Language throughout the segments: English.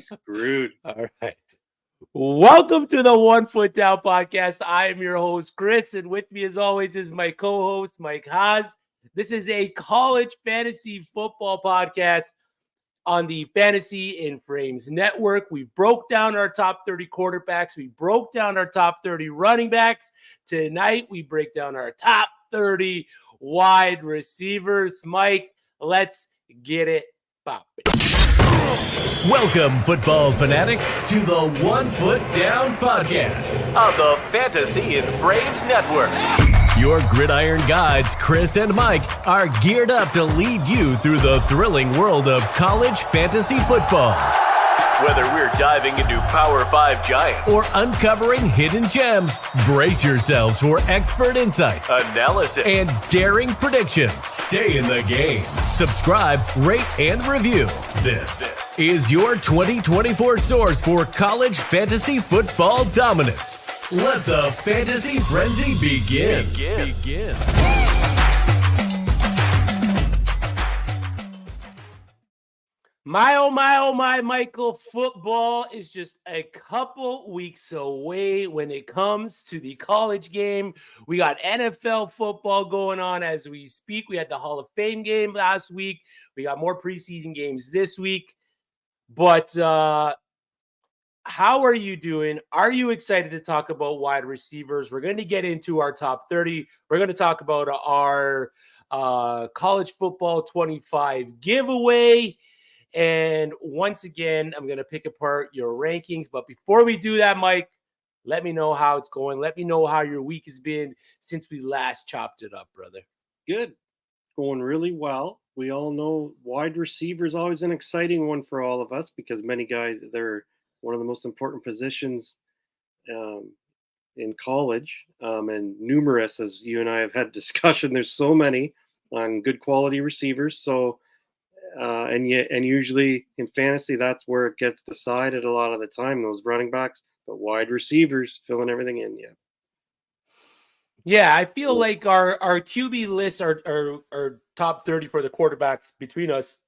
Screwed. All right. Welcome to the One Foot Down podcast. I am your host, Chris, and with me, as always, is my co-host, Mike Haase. This is a college fantasy football podcast on the Fantasy in Frames Network. We broke down our top 30 quarterbacks. We broke down our top 30 running backs. Tonight, we break down our top 30 wide receivers. Mike, let's get it popping. Welcome, football fanatics, to the One Foot Down podcast on the Fantasy in Frames Network. Your gridiron guides, Chris and Mike, are geared up to lead you through the thrilling world of college fantasy football. Whether we're diving into Power 5 giants or uncovering hidden gems, brace yourselves for expert insights, analysis, and daring predictions. Stay in the game. Subscribe, rate, and review. This is your 2024 source for college fantasy football dominance. Let the fantasy frenzy begin. My, Michael, football is just a couple weeks away when it comes to the college game. We got NFL football going on as we speak. We had the Hall of Fame game last week. We got more preseason games this week. But how are you doing? Are you excited to talk about wide receivers? We're going to get into our top 30. We're going to talk about our college football 25 giveaway. And once again, I'm going to pick apart your rankings. But before we do that, Mike, let me know how it's going. Let me know how your week has been since we last chopped it up, brother. Good. Going really well. We all know wide receiver is always an exciting one for all of us because many guys, they're one of the most important positions in college and numerous, as you and I have had discussion. There's so many on good quality receivers. So, and usually in fantasy, that's where it gets decided a lot of the time, those running backs, but wide receivers filling everything in. Yeah, I feel like our QB lists are top 30 for the quarterbacks between us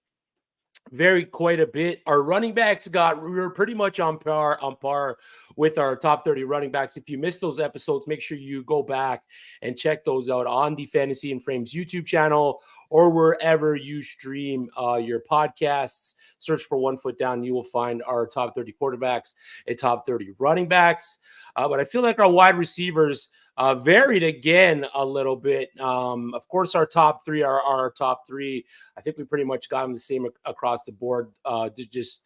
varied quite a bit. Our running backs we were pretty much on par with our top 30 running backs. If you missed those episodes, make sure you go back and check those out on the Fantasy and Frames YouTube channel or wherever you stream your podcasts. Search for One Foot Down. You will find our top 30 quarterbacks and top 30 running backs. But I feel like our wide receivers varied again a little bit. Of course, our top three are our top three. I think we pretty much got them the same across the board. Just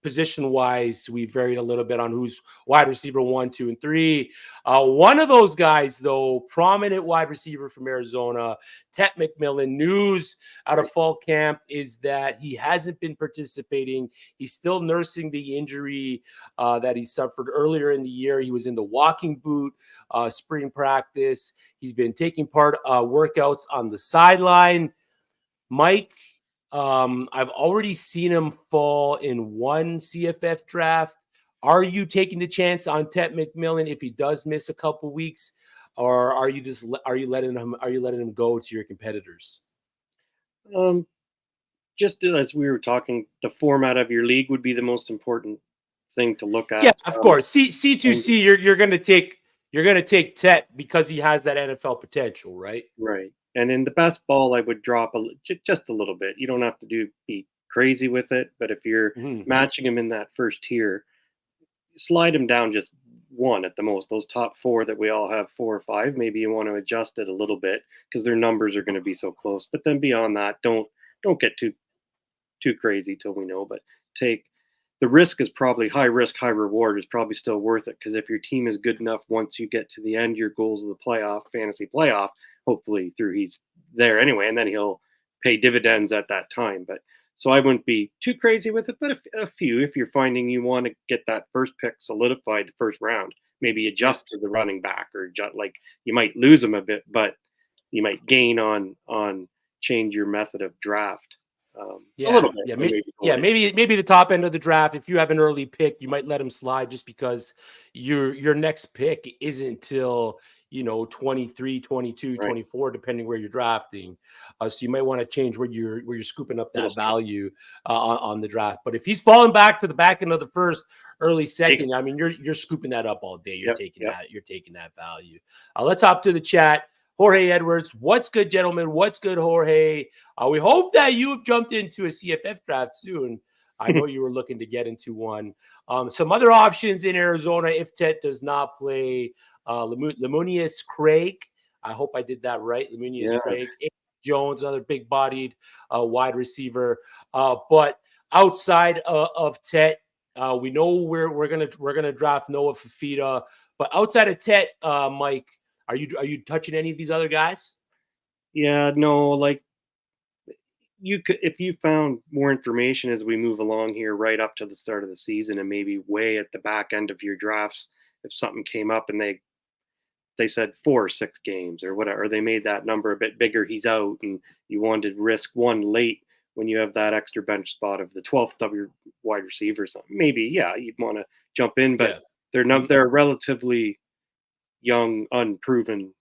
position-wise, we varied a little bit on who's wide receiver 1, 2, and 3. One of those guys, though, prominent wide receiver from Arizona, Tet McMillan, news out of fall camp is that he hasn't been participating. He's still nursing the injury that he suffered earlier in the year. He was in the walking boot spring practice. He's been taking part workouts on the sideline. Mike, I've already seen him fall in one CFF draft. Are you taking the chance on Tet McMillan if he does miss a couple weeks, or are you letting him go to your competitors? Just as we were talking, the format of your league would be the most important thing to look at. Yeah, of course. C2C, you're going to take Tet because he has that NFL potential, right? Right. And in the best ball, I would drop just a little bit. You don't have to be crazy with it, but if you're matching him in that first tier, slide him down just one at the most. Those top four that we all have, 4 or 5, maybe you want to adjust it a little bit because their numbers are going to be so close. But then beyond that, don't get too crazy till we know. But the risk is probably high risk, high reward is probably still worth it because if your team is good enough, once you get to the end, your goals of the fantasy playoff, hopefully he's there anyway, and then he'll pay dividends at that time. But so I wouldn't be too crazy with it, but a few, if you're finding you want to get that first pick solidified the first round, maybe adjust to the running back or like you might lose him a bit, but you might gain on change your method of draft. A little bit. Maybe the top end of the draft. If you have an early pick, you might let him slide just because your next pick isn't till 23, 22, Right. 24, depending where you're drafting. So you might want to change where you're scooping up that value on the draft. But if he's falling back to the back end of the first, early second, I mean, you're scooping that up all day. You're taking that value. Let's hop to the chat. Jorge Edwards, what's good, gentlemen? What's good, Jorge? We hope that you've jumped into a CFF draft soon. I know you were looking to get into one. Some other options in Arizona if Tet does not play. Lemonius Craig. I hope I did that right. Lemonius Craig. Jones, another big-bodied wide receiver. But outside of Tet, we know we're gonna draft Noah Fafita. But outside of Tet, Mike, are you touching any of these other guys? Yeah, no, like you could, if you found more information as we move along here, right up to the start of the season, and maybe way at the back end of your drafts, if something came up and they said 4 or 6 games or whatever, or they made that number a bit bigger, he's out, and you wanted to risk one late when you have that extra bench spot of the 12th of your wide receiver or something. Maybe, yeah, you'd want to jump in, but they're relatively young, unproven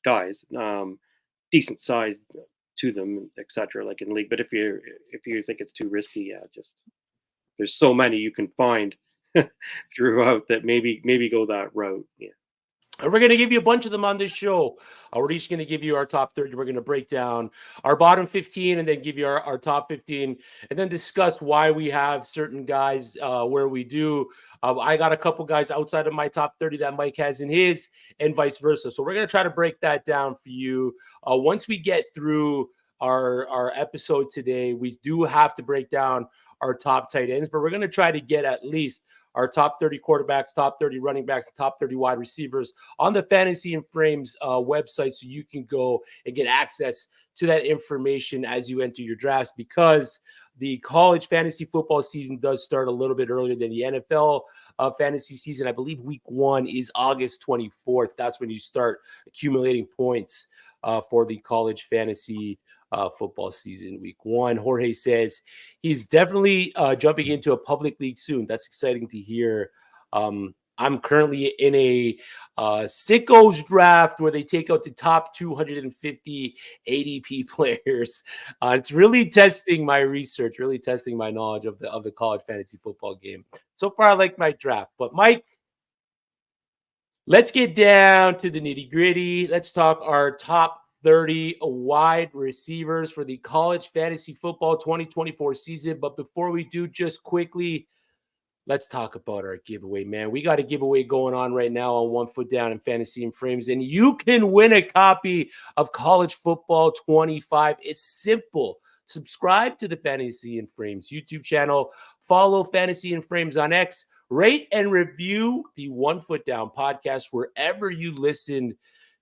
guys, decent size to them, etc. Like in league. But if you think it's too risky, yeah, just there's so many you can find throughout that maybe go that route. Yeah. And we're going to give you a bunch of them on this show. We're each going to give you our top 30. We're going to break down our bottom 15 and then give you our top 15 and then discuss why we have certain guys where we do. I got a couple guys outside of my top 30 that Mike has in his and vice versa. So we're going to try to break that down for you. Once we get through our episode today, we do have to break down our top tight ends, but we're going to try to get at least our top 30 quarterbacks, top 30 running backs, top 30 wide receivers on the Fantasy and Frames website, so you can go and get access to that information as you enter your drafts, because the college fantasy football season does start a little bit earlier than the NFL fantasy season. I believe week 1 is August 24th. That's when you start accumulating points for the college fantasy football season, week 1. Jorge says he's definitely jumping into a public league soon. That's exciting to hear. I'm currently in a sickos draft where they take out the top 250 ADP players. It's really testing my research, really testing my knowledge of the college fantasy football game. So far, I like my draft. But Mike, let's get down to the nitty gritty. Let's talk our top 30 wide receivers for the college fantasy football 2024 season. But before we do, just quickly, let's talk about our giveaway, man. We got a giveaway going on right now on One Foot Down in Fantasy and Frames, and you can win a copy of College Football 25. It's simple. Subscribe to the Fantasy and Frames YouTube channel. Follow Fantasy and Frames on X. Rate and review the One Foot Down podcast wherever you listen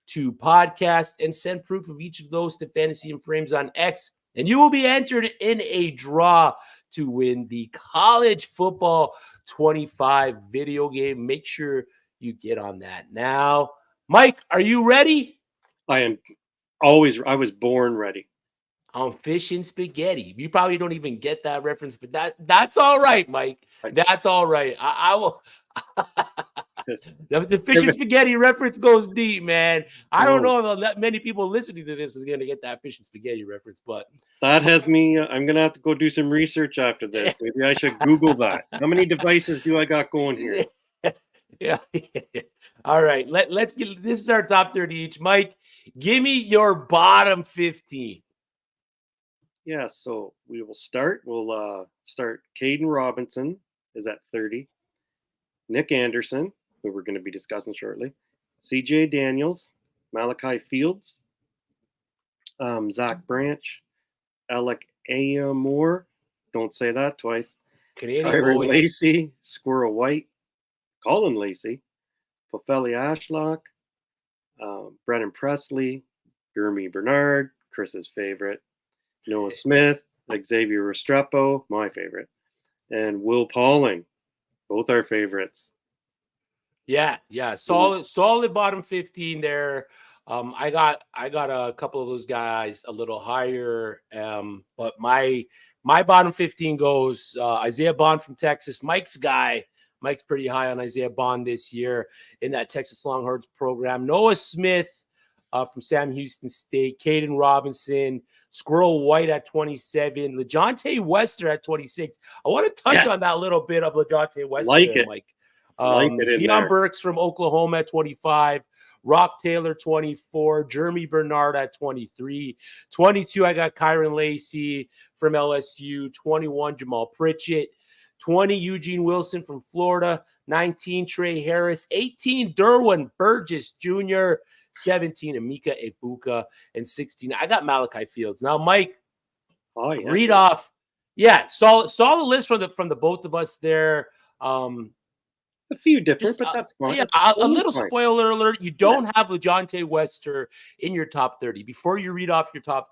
to podcasts, and send proof of each of those to Fantasy and Frames on X, and you will be entered in a draw to win the College Football 25 video game. Make sure you get on that now. Mike, are you ready? I was born ready. On fish and spaghetti. You probably don't even get that reference, but that's all right, Mike. That's all right. I will. The fish and spaghetti reference goes deep, man. I don't know if that many people listening to this is going to get that fish and spaghetti reference, but that has me. I'm going to have to go do some research after this. Maybe I should Google that. How many devices do I got going here? Yeah. All right. Let's get this is our top 30 each. Mike, give me your bottom 15. Yeah, so we will start. We'll start. Caden Robinson is at 30. Nick Anderson, who we're going to be discussing shortly. CJ Daniels, Malachi Fields, Zach Branch, Alec Moore. Don't say that twice. Kyron Lacey, Squirrel White, Colin Lacey, Pofeli Ashlock, Brennan Presley, Gurmy Bernard, Chris's favorite, Noah Smith, Xavier Restrepo, my favorite, and Will Pauling, both our favorites. Yeah. Solid bottom 15 there. I got a couple of those guys a little higher, but my bottom 15 goes Isaiah Bond from Texas, Mike's guy, Mike's pretty high on Isaiah Bond this year in that Texas Longhorns program. Noah Smith from Sam Houston State, Caden Robinson, Squirrel White at 27, LeJontay Wester at 26. I want to touch on that little bit of LeJontay Wester, Mike. Deion Burks from Oklahoma at 25, Rock Taylor 24, Jeremy Bernard at 23, 22 I got Kyron Lacey from LSU, 21 Jamal Pritchett, 20 Eugene Wilson from Florida, 19 Trey Harris, 18 Derwin Burgess Jr., 17 Emeka Egbuka, and 16 I got Malachi Fields. Now, Mike, read off. Yeah, solid list from the both of us there. A few different, but that's fine. Yeah, a little spoiler alert. You don't have LeJontay Wester in your top 30. Before you read off your top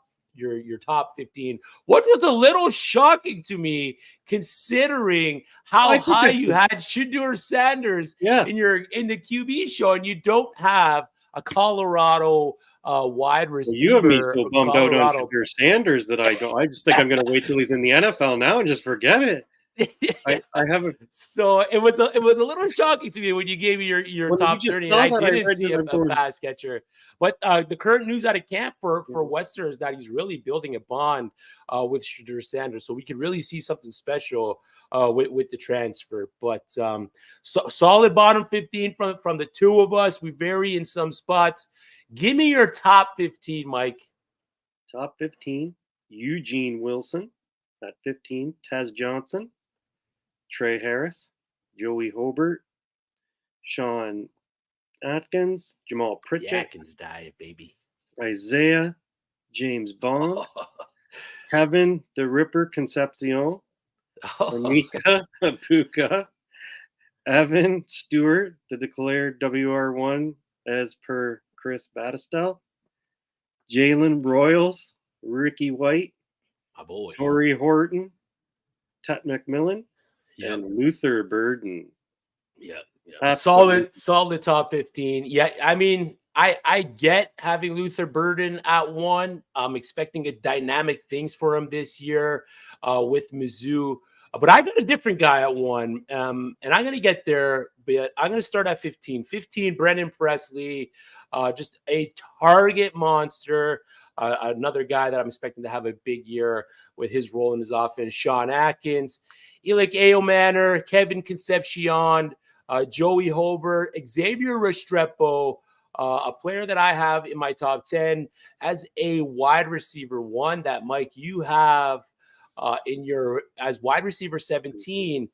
15, what was a little shocking to me, considering how high you had Shedeur Sanders in the QB show, and you don't have a Colorado wide receiver. Well, you have me so bummed out on Shedeur Sanders that I just think I'm going to wait till he's in the NFL now and just forget it. I haven't. So it was a little shocking to me when you gave me your top 30, and I didn't see a pass catcher. But the current news out of camp for Wester is that he's really building a bond with Shedeur Sanders, so we could really see something special with the transfer. But solid bottom 15 from the two of us. We vary in some spots. Give me your top 15, Mike. Top 15: Eugene Wilson at 15, Tez Johnson, Trey Harris, Joey Hobart, Sean Atkins, Jamal Pritchett, Atkins diet, baby, Isaiah James Bond, Kevin the Ripper Concepcion, Emeka Egbuka, Evan Stewart, the declared WR1 as per Chris Battistel, Jalen Royals, Ricky White, my boy, Torrey Horton, Tet McMillan, and Luther Burden. Yeah. Solid top 15. Yeah, I mean, I get having Luther Burden at 1. I'm expecting a dynamic things for him this year with Mizzou. But I got a different guy at 1, and I'm going to get there, but I'm going to start at 15. 15, Brennan Presley, just a target monster. Another guy that I'm expecting to have a big year with his role in his offense. Sean Atkins, Elick Ayomanor, Kevin Concepcion, Joey Hobart, Xavier Restrepo, a player that I have in my top 10 as a wide receiver 1 that, Mike, you have as wide receiver 17.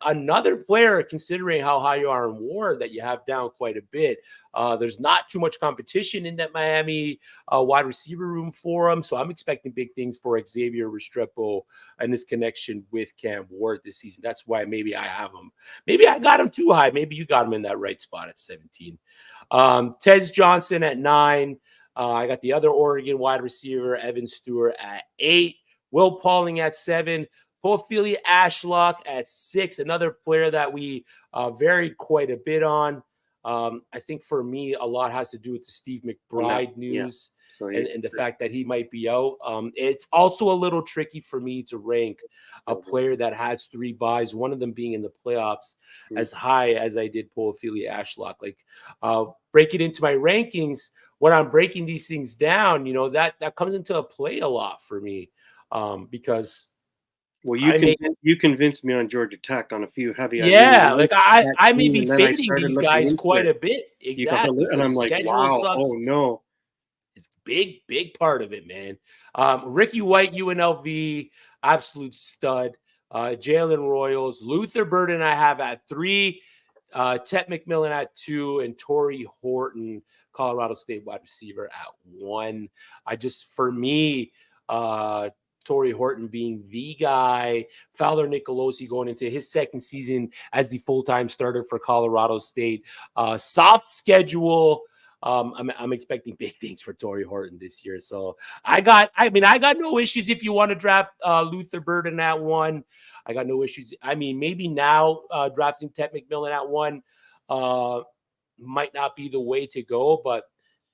Another player, considering how high you are in Ward, that you have down quite a bit. There's not too much competition in that Miami wide receiver room for him, so I'm expecting big things for Xavier Restrepo and his connection with Cam Ward this season. That's why maybe I have him. Maybe I got him too high. Maybe you got him in that right spot at 17. Tez Johnson at 9. I got the other Oregon wide receiver, Evan Stewart, at 8. Will Pauling at 7. Porphyry Ashlock at 6, another player that we varied quite a bit on. I think for me, a lot has to do with the Steve McBride news and the fact that he might be out. It's also a little tricky for me to rank a player that has 3 buys, one of them being in the playoffs, as high as I did Porphyry Ashlock. Like, break it into my rankings, when I'm breaking these things down, that comes into a play a lot for me because – well, you convinced me on Georgia Tech on a few heavy. I may be fading these guys quite a bit. Exactly. And I'm like, wow, sucks. Oh no. It's big part of it, man. Ricky White, UNLV, absolute stud. Jalen Royals, Luther Burden I have at 3, Tet McMillan at 2, and Torrey Horton, Colorado State wide receiver, at 1. For me, Torrey Horton being the guy, Fowler Nicolosi going into his second season as the full-time starter for Colorado State. Soft schedule. I'm expecting big things for Torrey Horton this year. So I got no issues if you want to draft Luther Burden at 1. I got no issues. I mean, maybe now drafting Tet McMillan at 1 might not be the way to go, but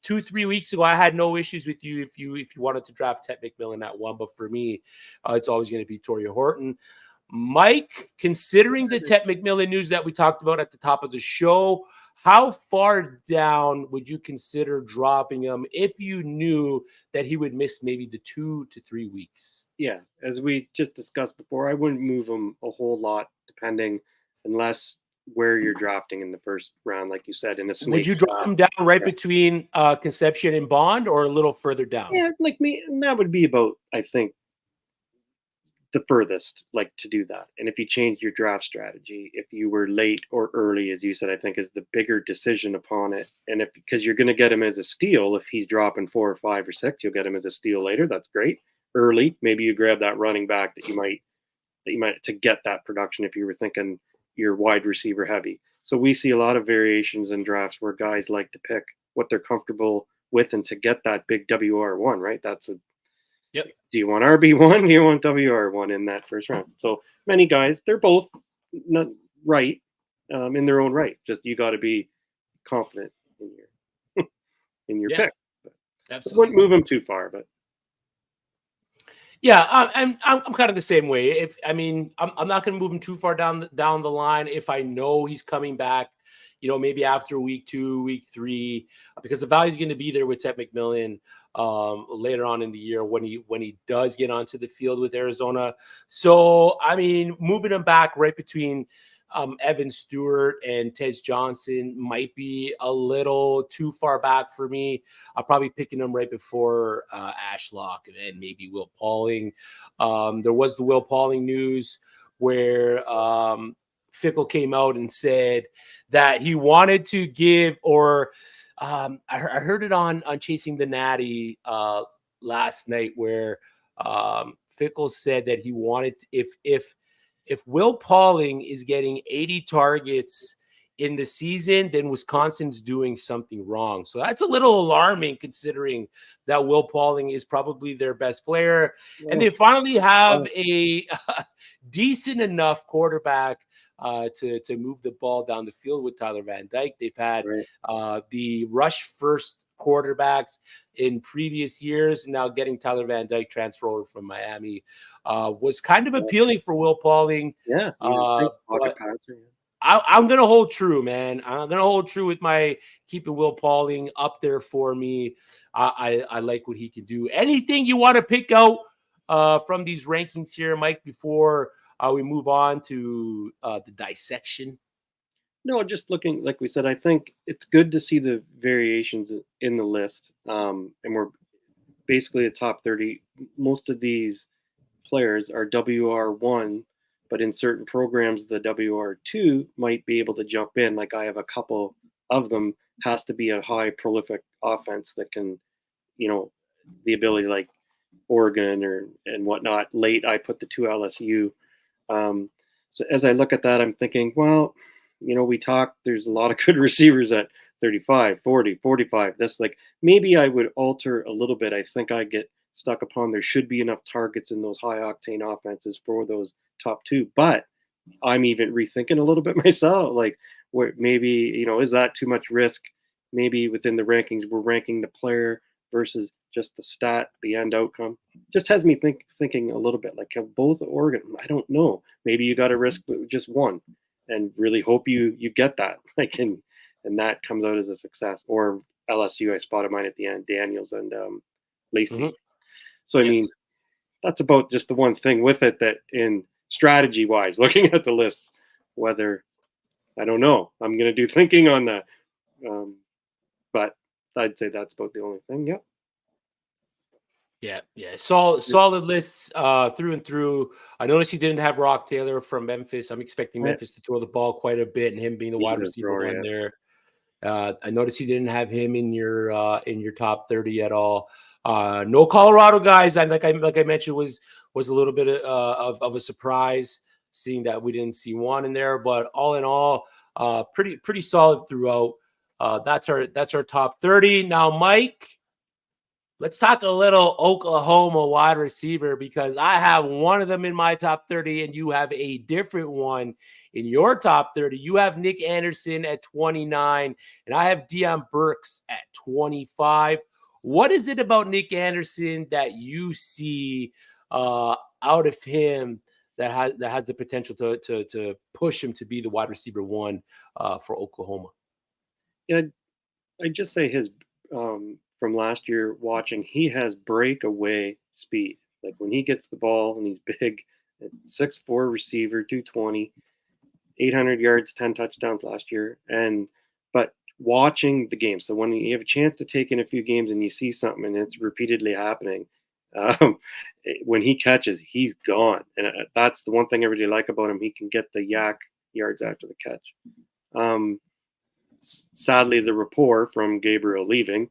2-3 weeks ago, I had no issues with you if you wanted to draft Tet McMillan at 1. But for me, it's always going to be Torrey Horton. Mike, considering the Tet McMillan news that we talked about at the top of the show, how far down would you consider dropping him if you knew that he would miss maybe the 2 to 3 weeks? Yeah, as we just discussed before, I wouldn't move him a whole lot, unless where you're drafting in the first round, like you said, in a snake. Would you drop him down right between Concepcion and Bond, or a little further down? Yeah, like me, and that would be about, I think, the furthest, like, to do that. And if you change your draft strategy, if you were late or early, as you said, I think is the bigger decision upon it. And because you're going to get him as a steal, if he's dropping 4 or 5 or 6, you'll get him as a steal later. That's great. Early, maybe you grab that running back that you might to get that production if you were thinking you're wide receiver heavy. So we see a lot of variations in drafts where guys like to pick what they're comfortable with and to get that big WR1, right? That's a Yep. Do you want RB1? Do you want WR1 in that first round? So many guys, they're both not right in their own right. Just you got to be confident in your pick. Absolutely. So wouldn't move them too far, but yeah, I'm kind of the same way. I'm not going to move him too far down the line if I know he's coming back. Maybe after week 2, week 3, because the value is going to be there with Tet McMillan later on in the year when he does get onto the field with Arizona. So, moving him back right between Evan Stewart and Tez Johnson might be a little too far back for me. I'm probably picking him right before Ashlock and maybe Will Pauling. There was the Will Pauling news where Fickle came out and said that he wanted to give, or I heard it on Chasing the Natty last night, where Fickle said that he wanted to, if Will Pauling is getting 80 targets in the season, then Wisconsin's doing something wrong. So that's a little alarming, considering that Will Pauling is probably their best player, and they finally have a decent enough quarterback to move the ball down the field with Tyler Van Dyke. They've had the rush first quarterbacks in previous years. Now getting Tyler Van Dyke transfer over from Miami was kind of appealing for Will Pauling. Yeah. I'm going to hold true, man. I'm going to hold true with my keeping Will Pauling up there for me. I like what he can do. Anything you want to pick out from these rankings here, Mike, before we move on to the dissection? No, just looking, like we said, I think it's good to see the variations in the list. And we're basically the top 30. Most of these players are WR1, but in certain programs, the WR2 might be able to jump in. Like I have a couple of them. Has to be a high prolific offense that can, the ability, like Oregon and whatnot. Late, I put the 2 LSU. So as I look at that, I'm thinking, well, we talk, there's a lot of good receivers at 35, 40, 45. That's like, maybe I would alter a little bit. I think I get stuck upon there should be enough targets in those high octane offenses for those top 2. But I'm even rethinking a little bit myself. Like, where maybe, is that too much risk? Maybe within the rankings, we're ranking the player versus just the stat, the end outcome. Just has me thinking a little bit like, have both Oregon? I don't know. Maybe you got to risk just one and really hope you get that, like, and that comes out as a success. Or LSU, I spotted mine at the end, Daniels and Lacey. Mm-hmm. So I mean, that's about just the one thing with it, that in strategy wise, looking at the list, whether, I don't know, I'm going to do thinking on that. But I'd say that's about the only thing. Yep. Yeah. Solid lists through and through. I noticed he didn't have Rock Taylor from Memphis. I'm expecting Memphis to throw the ball quite a bit, and him being the wide receiver one there. I noticed he didn't have him in your top 30 at all. No Colorado guys. Like I mentioned, was a little bit of a surprise, seeing that we didn't see one in there. But all in all, pretty solid throughout. That's our top 30. Now, Mike, let's talk a little Oklahoma wide receiver, because I have one of them in my top 30 and you have a different one in your top 30. You have Nick Anderson at 29 and I have Deion Burks at 25. What is it about Nick Anderson that you see out of him that has the potential to push him to be the wide receiver one for Oklahoma. Yeah, I just say his from last year watching, he has breakaway speed. Like when he gets the ball and he's big, 6'4" receiver, 220, 800 yards, 10 touchdowns last year. But watching the game, so when you have a chance to take in a few games and you see something and it's repeatedly happening, um, when he catches, he's gone. And that's the one thing I really like about him. He can get the yak yards after the catch. Sadly, the rapport from Gabriel leaving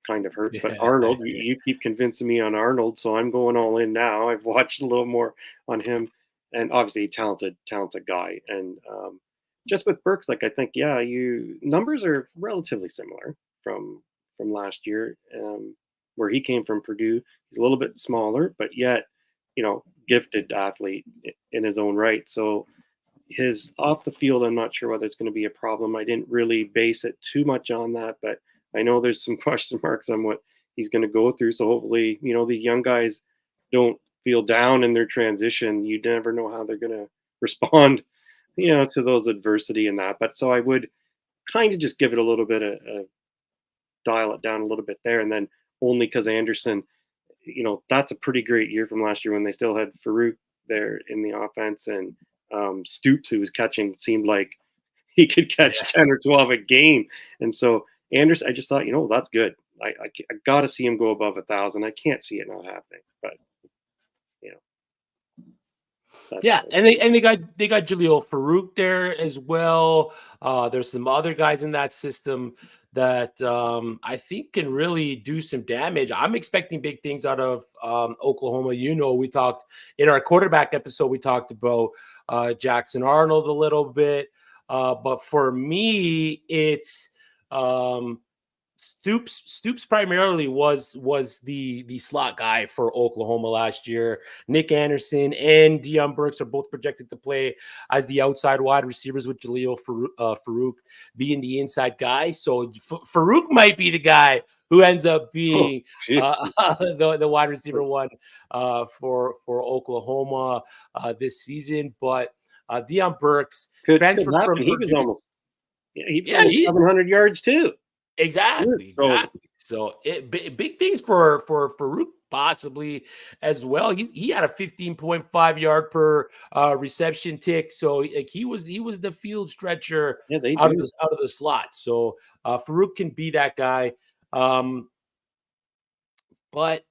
kind of hurts. But Arnold, you keep convincing me on Arnold, so I'm going all in now. I've watched a little more on him, and obviously talented guy. And just with Burks, like I think, yeah, numbers are relatively similar from last year, where he came from Purdue. He's a little bit smaller, but yet, gifted athlete in his own right. So his off the field, I'm not sure whether it's going to be a problem. I didn't really base it too much on that, but I know there's some question marks on what he's going to go through. So hopefully, these young guys don't feel down in their transition. You never know how they're going to respond, to those adversity and that. But so I would kind of just give it a little bit of dial it down a little bit there. And then only because Anderson, that's a pretty great year from last year when they still had Farouk there in the offense, and Stoops, who was catching, seemed like he could catch 10 or 12 a game. And so Anderson, I just thought, that's good. I got to see him go above 1,000. I can't see it not happening, but and they got Jaleel Farouk there as well. There's some other guys in that system that I think can really do some damage. I'm expecting big things out of Oklahoma. We talked in our quarterback episode, we talked about Jackson Arnold a little bit. But for me, it's Stoops primarily was the slot guy for Oklahoma last year. Nick Anderson and Deion Burks are both projected to play as the outside wide receivers, with Jaleel Farouk being the inside guy. So Farouk might be the guy who ends up being the wide receiver one for Oklahoma this season. But Deion Burks transferred from he was almost 700 yards too. Exactly. So big things for Farouk possibly as well. He had a 15.5 yard per reception tick. So like he was the field stretcher out of the slot. So Farouk can be that guy. But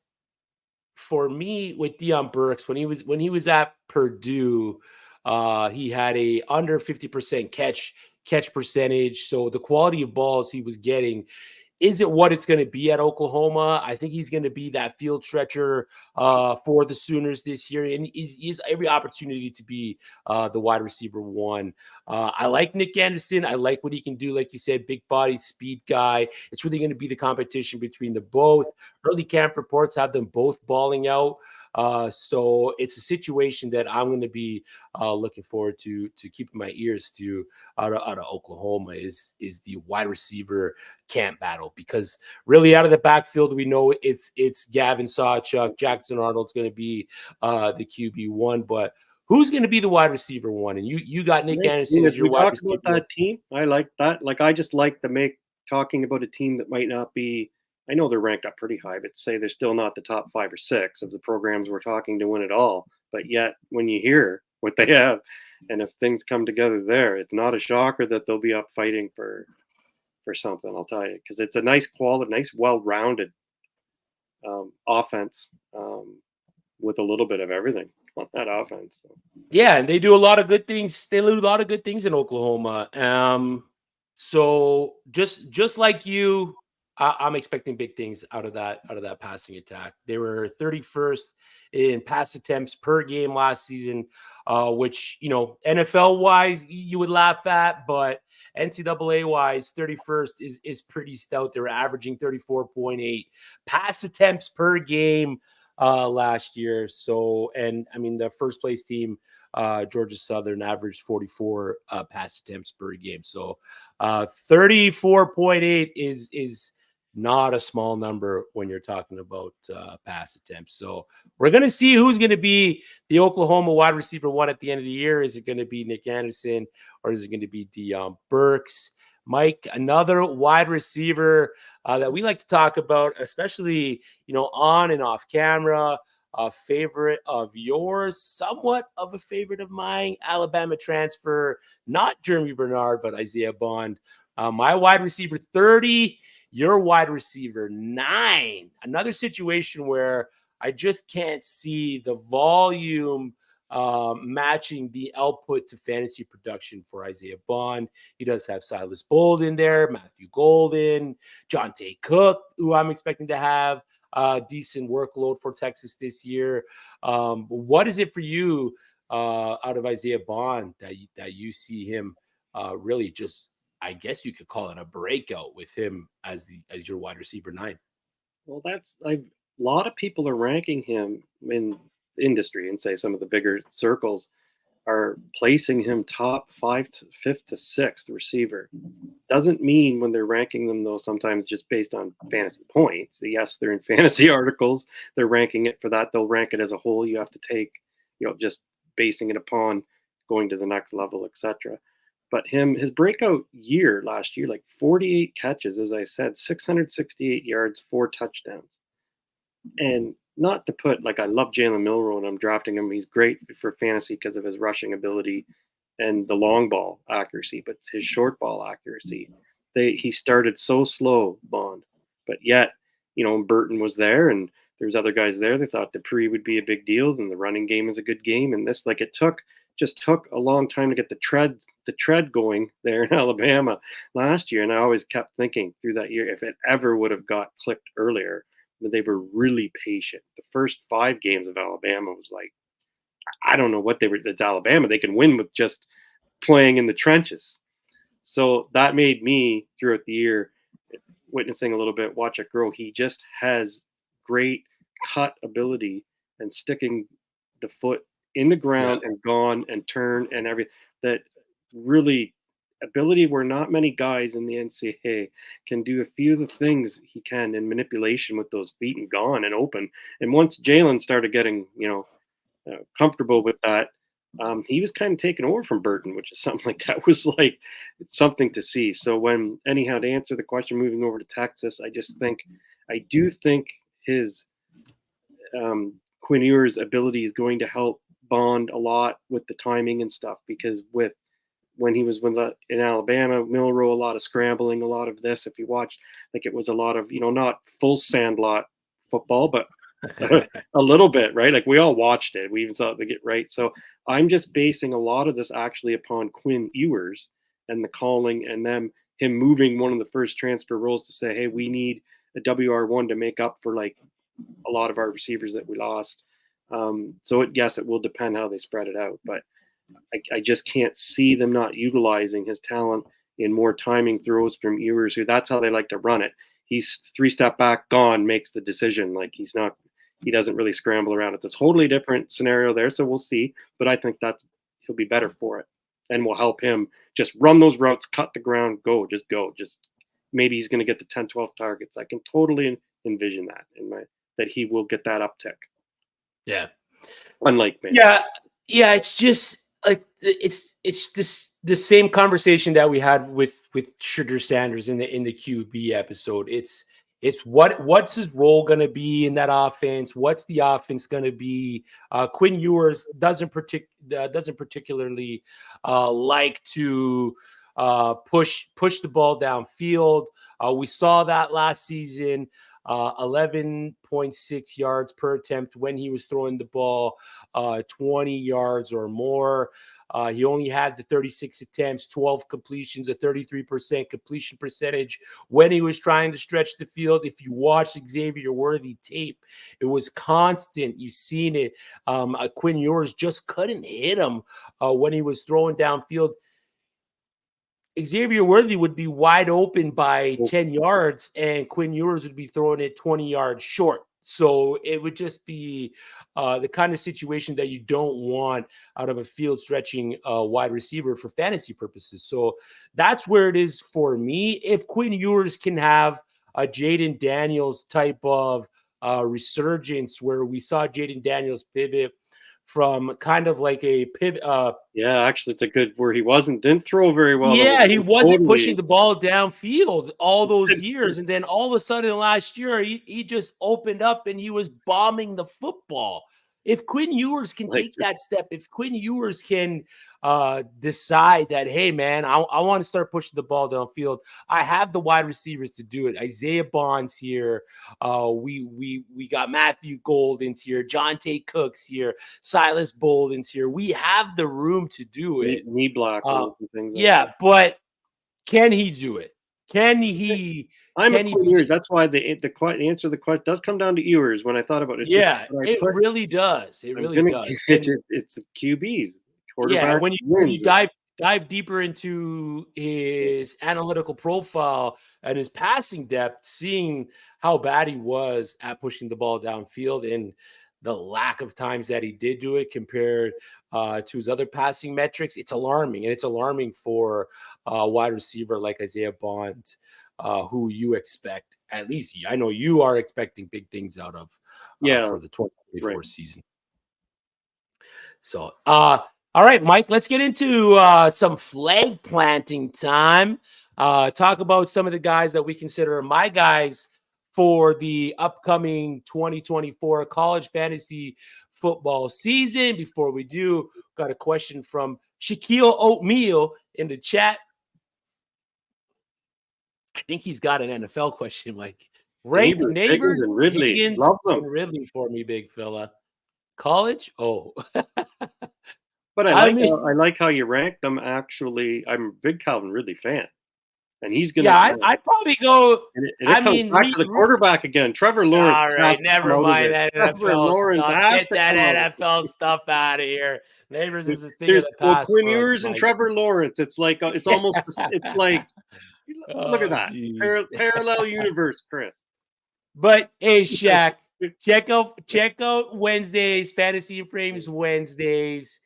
for me with Deion Burks, when he was at Purdue, he had a under 50% catch percentage. So the quality of balls he was getting isn't what it's going to be at Oklahoma. I think he's going to be that field stretcher for the Sooners this year, and he has every opportunity to be the wide receiver one. I like Nick Anderson. I like what he can do. Like you said, big body, speed guy. It's really going to be the competition between the both. Early camp reports have them both balling out. So it's a situation that I'm going to be looking forward to keeping my ears to out of Oklahoma is the wide receiver camp battle, because really out of the backfield, we know it's Gavin Sawchuk, Jackson Arnold's going to be the QB1, but who's going to be the wide receiver one? And you got Nick Anderson as your wide receiver. About that team, I like that. Like I just like talking about a team that might not be. I know they're ranked up pretty high, but say they're still not the top 5 or 6 of the programs we're talking to win it all. But yet, when you hear what they have, and if things come together there, it's not a shocker that they'll be up fighting for something. I'll tell you, because it's a nice quality, nice, well-rounded offense with a little bit of everything on that offense. So. Yeah, and they do a lot of good things. They do a lot of good things in Oklahoma. So just like you. I'm expecting big things out of that passing attack. They were 31st in pass attempts per game last season, which NFL wise you would laugh at, but NCAA wise 31st is pretty stout. They were averaging 34.8 pass attempts per game last year. So, and I mean the first place team, Georgia Southern, averaged 44 pass attempts per game. So 34.8 is not a small number when you're talking about pass attempts. So we're going to see who's going to be the Oklahoma wide receiver one at the end of the year. Is it going to be Nick Anderson or is it going to be Deion Burks? Mike, another wide receiver that we like to talk about, especially, on and off camera, a favorite of yours, somewhat of a favorite of mine, Alabama transfer, not Jeremy Bernard, but Isaiah Bond. My wide receiver 30, your wide receiver 9. Another situation where I just can't see the volume matching the output to fantasy production for Isaiah Bond. He does have Silas Bolden there, Matthew Golden, Jonte Cook, who I'm expecting to have decent workload for Texas this year. What is it for you out of Isaiah Bond that you see him really just, I guess you could call it a breakout with him as your wide receiver 9? Well, a lot of people are ranking him in industry, and say some of the bigger circles are placing him top 5th to 6th receiver. Doesn't mean when they're ranking them, though, sometimes just based on fantasy points. Yes, they're in fantasy articles. They're ranking it for that. They'll rank it as a whole. You have to take, just basing it upon going to the next level, etc. But his breakout year last year, like 48 catches, as I said, 668 yards, 4 touchdowns. And not to put, I love Jalen Milroe and I'm drafting him. He's great for fantasy because of his rushing ability and the long ball accuracy, but his short ball accuracy. He started so slow, Bond, but yet, Burton was there and there's other guys there. They thought Dupree would be a big deal, and the running game is a good game. And this, it took a long time to get the tread going there in Alabama last year. And I always kept thinking through that year, if it ever would have got clicked earlier, that they were really patient. The first 5 games of Alabama was I don't know what it's Alabama. They can win with just playing in the trenches. So that made me, throughout the year, witnessing a little bit, watch it grow. He just has great cut ability and sticking the foot in the ground and gone and turn and everything. That really ability where not many guys in the NCAA can do a few of the things he can in manipulation with those feet and gone and open. And once Jalen started getting, comfortable with that, he was kind of taken over from Burton, which is something was something to see. So to answer the question, moving over to Texas, I do think his Quinn Ewers' ability is going to help Bond a lot with the timing and stuff, because when he was in Alabama, Milroe, a lot of scrambling, a lot of this. If you watched, it was a lot of, not full sandlot football, but a little bit, right? We all watched it. We even thought they get right. So I'm just basing a lot of this actually upon Quinn Ewers and the calling, and him moving one of the first transfer roles to say, hey, we need a WR1 to make up for a lot of our receivers that we lost. Yes, it will depend how they spread it out, but I just can't see them not utilizing his talent in more timing throws from Ewers, who that's how they like to run it. He's 3-step back, gone, makes the decision. He doesn't really scramble around. It's a totally different scenario there. So we'll see, but I think he'll be better for it and will help him just run those routes, cut the ground, go. Just maybe he's going to get the 10, 12 targets. I can totally envision that that he will get that uptick. Yeah. Unlike me. Yeah. It's just it's the same conversation that we had with Shedeur Sanders in the QB episode. It's what's his role going to be in that offense? What's the offense going to be? Quinn Ewers doesn't particularly like to push the ball downfield. We saw that last season. 11.6 yards per attempt when he was throwing the ball 20 yards or more. He only had the 36 attempts, 12 completions, a 33% completion percentage when he was trying to stretch the field. If you watch Xavier Worthy tape, it was constant. You've seen it. Quinn Ewers just couldn't hit him when he was throwing downfield. Xavier Worthy would be wide open by 10 yards, and Quinn Ewers would be throwing it 20 yards short. So it would just be the kind of situation that you don't want out of a field stretching wide receiver for fantasy purposes. So that's where it is for me. If Quinn Ewers can have a Jaden Daniels type of resurgence where we saw Jaden Daniels pivot from kind of like a pivot. Yeah, actually, it's a good where he didn't throw very well. Yeah, he wasn't totally pushing the ball downfield all those years. And then all of a sudden last year, he just opened up and he was bombing the football. If Quinn Ewers can take that step, if Quinn Ewers can decide that, hey, man, I want to start pushing the ball downfield, I have the wide receivers to do it. Isaiah Bond's here. We got Matthew Golden's here. Jonte Cook's here. Silas Bolden's here. We have the room to do it. Knee block and things like yeah, that. but can he do it? Can he? I'm a Quinn Ewers. That's why the answer to the question does come down to Ewers when I thought about it. Yeah, it really does. It really does. It's the QBs. Yeah, when you dive deeper into his analytical profile and his passing depth, seeing how bad he was at pushing the ball downfield and the lack of times that he did do it compared to his other passing metrics, it's alarming. And it's alarming for a wide receiver like Isaiah Bond, who you expect, at least I know you are expecting big things out of for the 2024 season. So, all right, Mike, let's get into some flag planting time. Talk about some of the guys that we consider my guys for the upcoming 2024 college fantasy football season. Before we do, got a question from Shaquille Oatmeal in the chat. I think he's got an NFL question, Mike. Neighbors and Ridley. Higgins Love them. and Ridley for me, big fella. College? Oh. But I like how you rank them. Actually, I'm a big Calvin Ridley fan, and he's gonna. Yeah, I'd probably go. Back to the quarterback again, Trevor Lawrence. All right, never mind that NFL stuff. Get that NFL stuff out of here. Neighbors is a thing of the past. Quinn Ewers and Trevor Lawrence. It's like it's almost. It's like look at that parallel universe, Chris. But hey, Shaq, check out Wednesdays, Fantasy and Frames Wednesdays.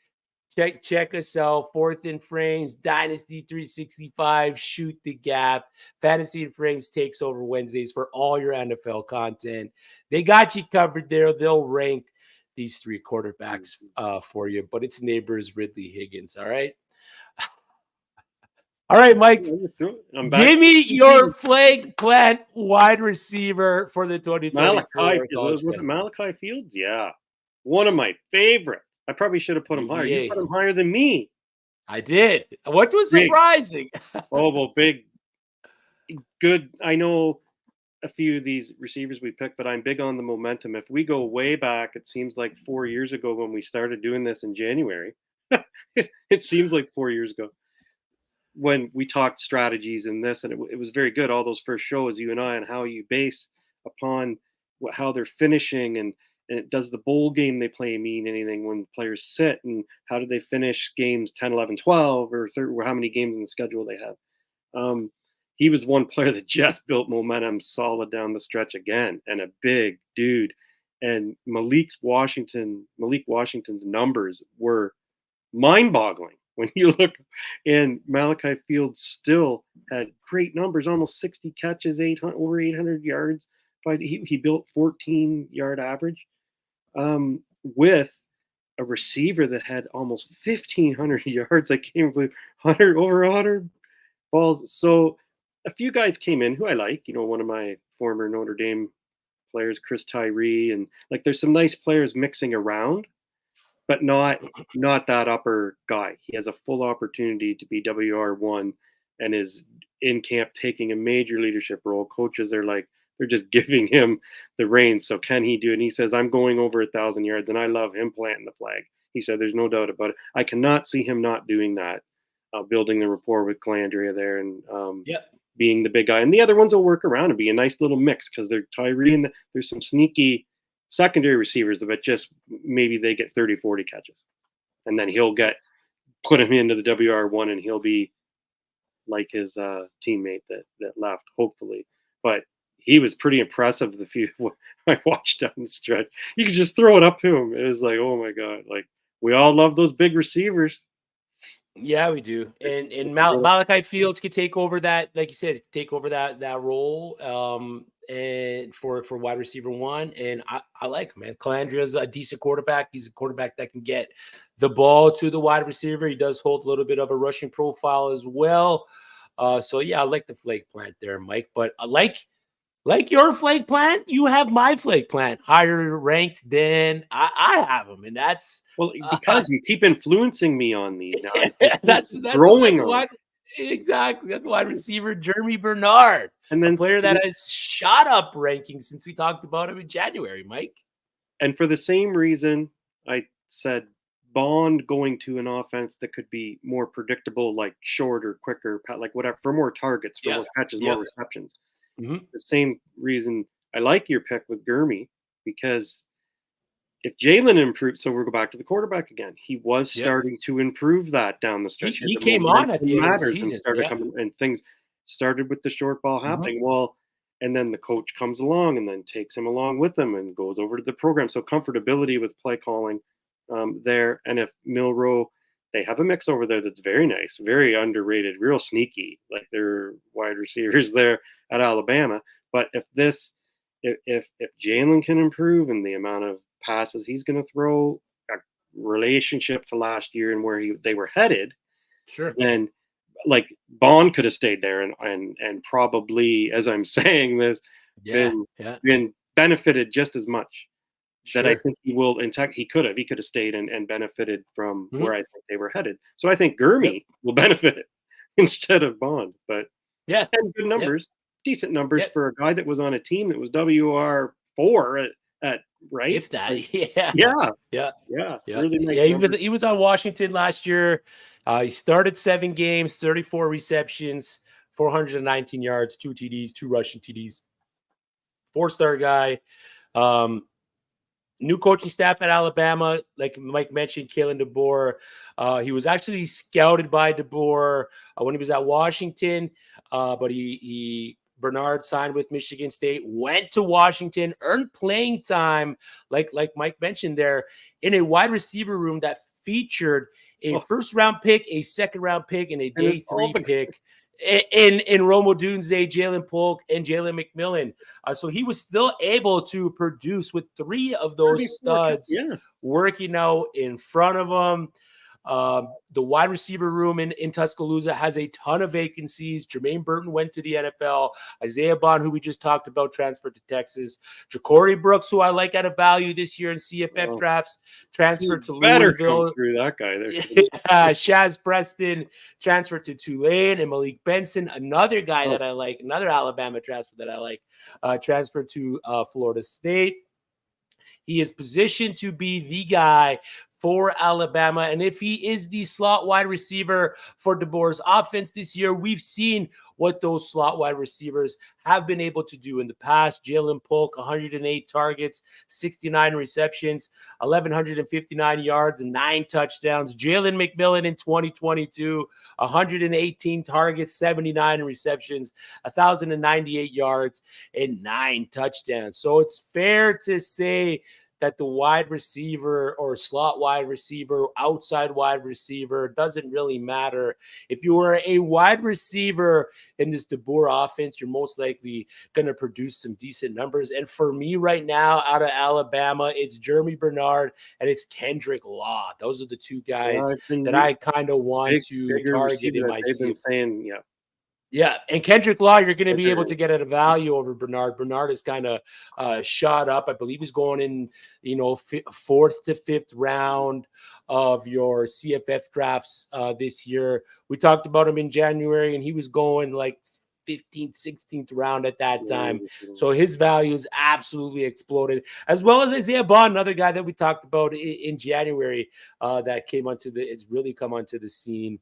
Check us out. 4th and Frames, Dynasty 365, Shoot the Gap. Fantasy and Frames takes over Wednesdays for all your NFL content. They got you covered there. They'll rank these 3 quarterbacks for you, but it's neighbors Ridley Higgins. All right. All right, Mike. Give me your flag plant wide receiver for the 2024. Was it Malachi Fields? Yeah. One of my favorites. I probably should have put him higher. You put him higher than me. I did. What was surprising? Good. I know a few of these receivers we picked, but I'm big on the momentum. If we go way back, it seems like 4 years ago when we started doing this in January. It seems like 4 years ago when we talked strategies and this, and it was very good. All those first shows, you and I, and how you base upon how they're finishing and does the bowl game they play mean anything when players sit, and how do they finish games 10, 11, 12, or how many games in the schedule they have. He was one player that just built momentum solid down the stretch again, and a big dude. And Malik Washington's numbers were mind-boggling when you look. And Malachi Fields still had great numbers, almost 60 catches, over 800 yards. But he built 14-yard average. With a receiver that had almost 1,500 yards. I can't believe over 100 balls. So a few guys came in who I like. One of my former Notre Dame players, Chris Tyree, and there's some nice players mixing around, but not that upper guy. He has a full opportunity to be WR1 and is in camp taking a major leadership role. Coaches are they're just giving him the reins. So can he do it? And he says, I'm going over 1,000 yards, and I love him planting the flag. He said, there's no doubt about it. I cannot see him not doing that, building the rapport with Calandria there and being the big guy. And the other ones will work around and be a nice little mix because they're Tyree and there's some sneaky secondary receivers that just maybe they get 30, 40 catches. And then he'll put him into the WR1 and he'll be like his teammate that left, hopefully. But he was pretty impressive the few I watched down the stretch. You could just throw it up to him. It was like, oh my God. We all love those big receivers. Yeah, we do. And Malachi Fields could take over that, like you said, take over that role. And for wide receiver one. And I like him, man. Calandria's a decent quarterback. He's a quarterback that can get the ball to the wide receiver. He does hold a little bit of a rushing profile as well. So yeah, I like the flake plant there, Mike. But like your flake plant, you have my flake plant higher ranked than I have him, and that's because you keep influencing me on these. That's growing wide, exactly. That's wide receiver Jeremy Bernard, and then a player that has shot up rankings since we talked about him in January, Mike. And for the same reason, I said Bond going to an offense that could be more predictable, like shorter, quicker, like whatever, for more targets, for more catches, more receptions. Mm-hmm. The same reason I like your pick with Gurmey, because if Jalen improved, so we'll go back to the quarterback again. He was starting to improve that down the stretch. He came on at the end of the season and started coming, and things started with the short ball happening. Well, and then the coach comes along and then takes him along with him and goes over to the program. So comfortability with play calling there. And if Milrow, they have a mix over there that's very nice, very underrated, real sneaky, like their wide receivers there at Alabama. But if Jalen can improve and the amount of passes he's going to throw, a relationship to last year and where they were headed, then like Bond could have stayed there and probably, as I'm saying this, been benefited just as much. That I think he will. In fact, he could have stayed and benefited from where I think they were headed. So I think Gurmey will benefit instead of Bond. But and good numbers, decent numbers for a guy that was on a team that was WR4 at right. If that, really nice. He was on Washington last year. He started 7 games, 34 receptions, 419 yards, 2 TDs, 2 rushing TDs. 4-star guy. New coaching staff at Alabama, like Mike mentioned, Kalen DeBoer. He was actually scouted by DeBoer when he was at Washington, but Bernard signed with Michigan State, went to Washington, earned playing time, like Mike mentioned there, in a wide receiver room that featured a first-round pick, a second-round pick, and a day 3 pick. In Rome Odunze, Jalen Polk, and Tet McMillan. So he was still able to produce with 3 of those studs working out in front of him. The wide receiver room in Tuscaloosa has a ton of vacancies. Jermaine Burton went to the NFL. Isaiah Bond, who we just talked about, transferred to Texas. Ja'Cory Brooks, who I like at a value this year in CFF drafts, transferred to Louisville. Through that guy there. Shaz Preston transferred to Tulane, and Malik Benson, another guy that I like, another Alabama transfer that I like, transferred to Florida State. He is positioned to be the guy for Alabama. And if he is the slot wide receiver for DeBoer's offense this year, we've seen what those slot wide receivers have been able to do in the past. Jalen Polk, 108 targets, 69 receptions, 1,159 yards, and 9 touchdowns. Jalen McMillan in 2022, 118 targets, 79 receptions, 1,098 yards, and 9 touchdowns. So it's fair to say that the wide receiver or slot wide receiver, outside wide receiver, doesn't really matter. If you are a wide receiver in this DeBoer offense, you're most likely going to produce some decent numbers. And for me right now, out of Alabama, it's Jeremy Bernard and it's Kendrick Law. Those are the 2 guys that I kind of want to target in my season. They've been saying, Yeah, and Kendrick Law, you're going to be able to get at a value over Bernard. Bernard is kind of shot up. I believe he's going in, 4th to 5th round of your CFF drafts this year. We talked about him in January, and he was going like 15th, 16th round at that time. So his value is absolutely exploded, as well as Isaiah Bond, another guy that we talked about in January that it's really come onto the scene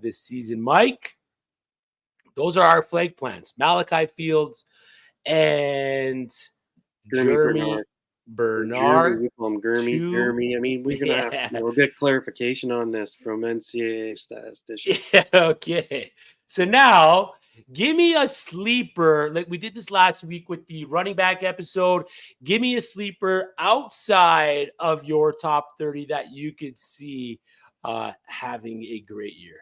this season. Mike? Those are our flag plants. Malachi Fields and Jeremy Bernard. We call him Gurmey. I mean, we're going to have to get clarification on this from NCAA statisticians. Okay. So now, give me a sleeper. Like we did this last week with the running back episode. Give me a sleeper outside of your top 30 that you could see having a great year.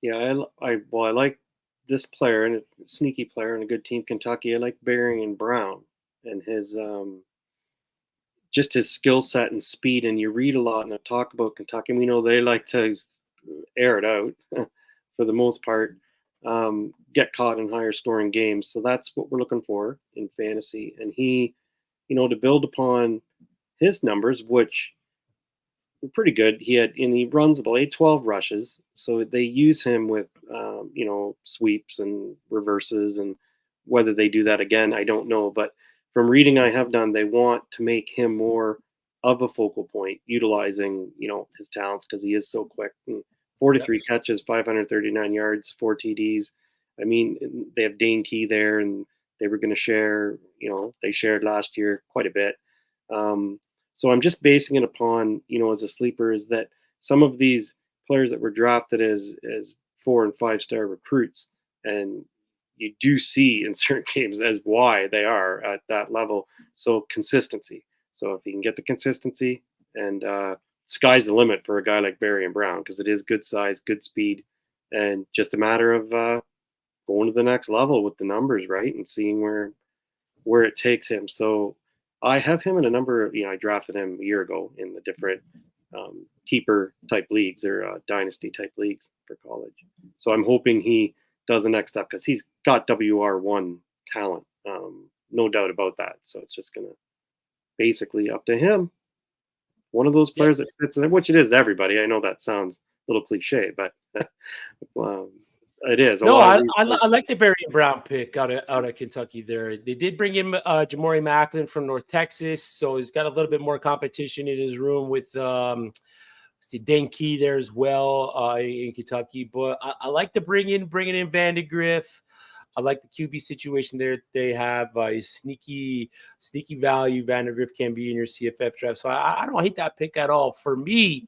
Yeah, I like this player and a sneaky player and a good team, Kentucky. I like Berrien Brown and his just his skill set and speed. And you read a lot and I talk about Kentucky. And we know they like to air it out for the most part, get caught in higher scoring games. So that's what we're looking for in fantasy. And he, to build upon his numbers, which were pretty good. He runs about 12 rushes. So they use him with, sweeps and reverses. And whether they do that again, I don't know. But from reading I have done, they want to make him more of a focal point, utilizing, his talents because he is so quick. And 43 catches, 539 yards, 4 TDs. I mean, they have Dane Key there, and they were going to share, they shared last year quite a bit. So I'm just basing it upon, as a sleeper, is that some of these players that were drafted as 4 and 5 star recruits, and you do see in certain games as why they are at that level. So consistency. So if you can get the consistency, and sky's the limit for a guy like Berrien Brown, because it is good size, good speed, and just a matter of going to the next level with the numbers, right, and seeing where it takes him. So I have him in a number of, I drafted him a year ago in the different keeper type leagues or dynasty type leagues for college. So I'm hoping he does the next step because he's got WR1 talent. No doubt about that. So it's just going to basically up to him. One of those players that fits in, which it is to everybody. I know that sounds a little cliche, but it is. No, I like the Berrien Brown pick out of Kentucky there. They did bring in Jamori Macklin from North Texas, so he's got a little bit more competition in his room with Dane Key there as well in Kentucky. But I like to bringing in Vandegrift. I like the QB situation there. They have a sneaky value. Vandegrift can be in your CFF draft, so I don't hate that pick at all. For me,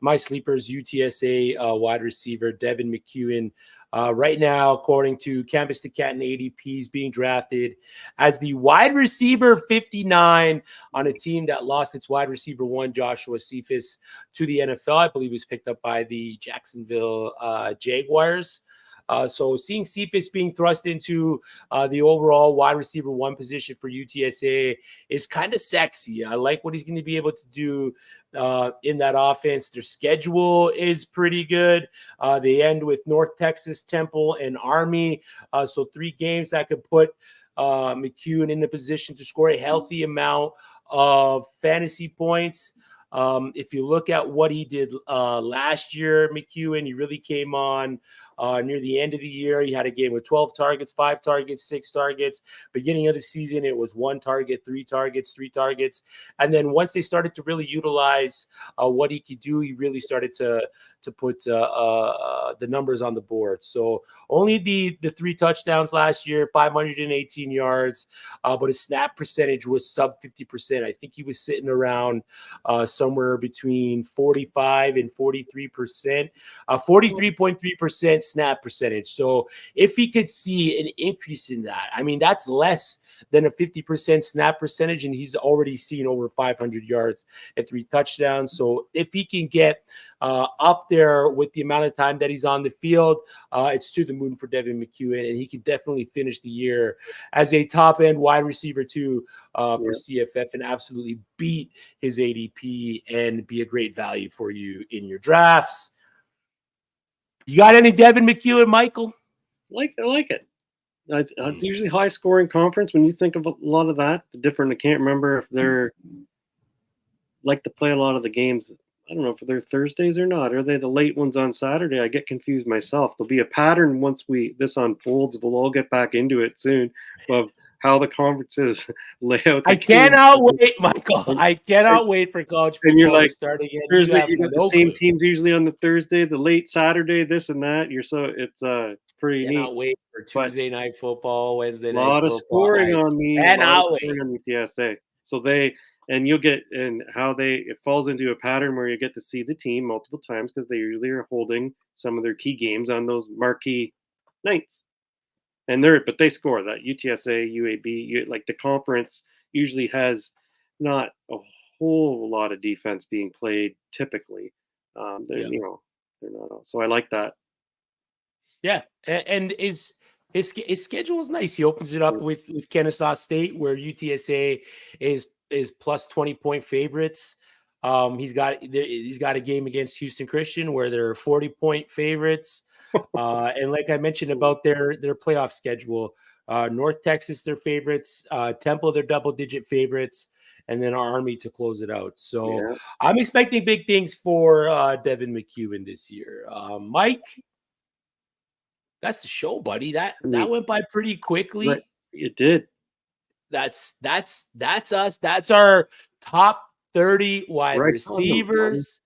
my sleepers UTSA wide receiver Devin McEwen. Right now, according to Campus to Canton ADP, is being drafted as the wide receiver 59 on a team that lost its wide receiver 1, Joshua Cephas, to the NFL. I believe he was picked up by the Jacksonville Jaguars. So seeing Cephas being thrust into the overall wide receiver 1 position for UTSA is kind of sexy. I like what he's going to be able to do in that offense. Their schedule is pretty good. They end with North Texas, Temple, and Army. So 3 games that could put McEwen in the position to score a healthy amount of fantasy points. If you look at what he did last year, McEwen, he really came on near the end of the year. He had a game with 12 targets, 5 targets, 6 targets. Beginning of the season, it was 1 target, 3 targets, 3 targets. And then once they started to really utilize what he could do, he really started to put the numbers on the board. So only the 3 touchdowns last year, 518 yards, but his snap percentage was sub 50%. I think he was sitting around somewhere between 45 and 43%, 43.3% snap percentage. So if he could see an increase in that, I mean, that's less than a 50% snap percentage, and he's already seen over 500 yards and 3 touchdowns. So if he can get up there with the amount of time that he's on the field, it's to the moon for Devin McEwen, and he can definitely finish the year as a top-end wide receiver too for CFF and absolutely beat his ADP and be a great value for you in your drafts. You got any Devin McEwen, Michael? I like it. It's usually high-scoring conference. When you think of a lot of that, the different, I can't remember if they're like to play a lot of the games. I don't know if they're Thursdays or not. Are they the late ones on Saturday? I get confused myself. There'll be a pattern once this unfolds. We'll all get back into it soon of how the conferences lay out. I cannot wait, Michael. I cannot wait for college football to start again. Thursday, you got the same teams usually on the Thursday, the late Saturday, this and that. It's pretty neat. Cannot wait for Tuesday night football, Wednesday night football. A lot of scoring on me. Cannot wait. On UTSA. So you'll get, and how it falls into a pattern where you get to see the team multiple times because they usually are holding some of their key games on those marquee nights. But they score that UTSA, UAB, like the conference usually has not a whole lot of defense being played typically. They're they're not. So I like that. Yeah, and his schedule is nice. He opens it up with Kennesaw State, where UTSA is plus 20-point favorites. He's got a game against Houston Christian where they're 40-point favorites. And like I mentioned about their playoff schedule, North Texas their favorites, Temple their double-digit favorites, and then Army to close it out. So I'm expecting big things for Devin McEwen this year. Mike, that's the show, buddy. That went by pretty quickly. It did. That's us. That's our top 30 wide receivers.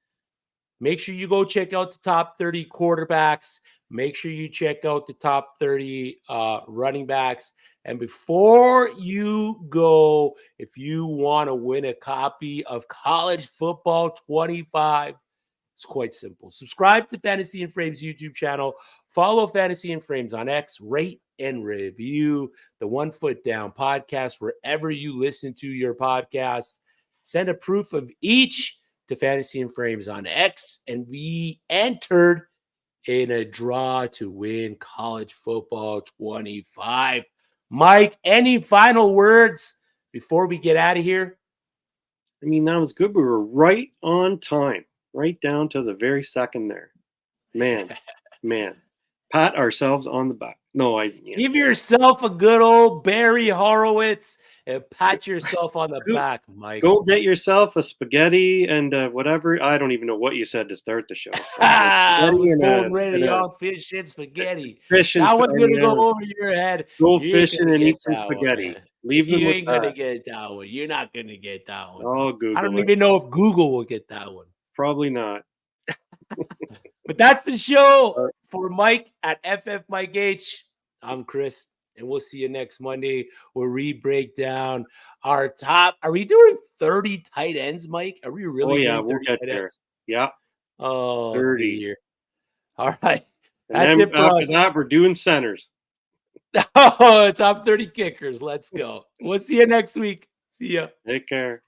Make sure you go check out the top 30 quarterbacks. Make sure you check out the top 30 running backs. And before you go, if you want to win a copy of College Football 25, it's quite simple. Subscribe to Fantasy and Frames YouTube channel. Follow Fantasy and Frames on X. Rate and review the One Foot Down podcast wherever you listen to your podcasts. Send a proof of each to Fantasy and Frames on X and be entered in a draw to win College Football 25. Mike, any final words before we get out of here? I mean, that was good. We were right on time, right down to the very second there. Man. Pat ourselves on the back. No, give yourself a good old Barry Horowitz and pat yourself on the back, Mike. Go get yourself a spaghetti and whatever. I don't even know what you said to start the show. I was going ready on fish and spaghetti. That one's going to go over your head. Go fishing and eat some spaghetti. Leave them. You ain't going to get that one. You're not going to get that one. Oh, Google. I don't even know if Google will get that one. Probably not. But that's the show for Mike at FF Mike H. I'm Chris, and we'll see you next Monday where we break down our top. Are we doing 30 tight ends, Mike? Are we really? Oh, yeah, we'll get there. Ends? Yeah. Oh, 30. Dear. All right. That's it for after us. That, we're doing centers. Oh, top 30 kickers. Let's go. We'll see you next week. See ya. Take care.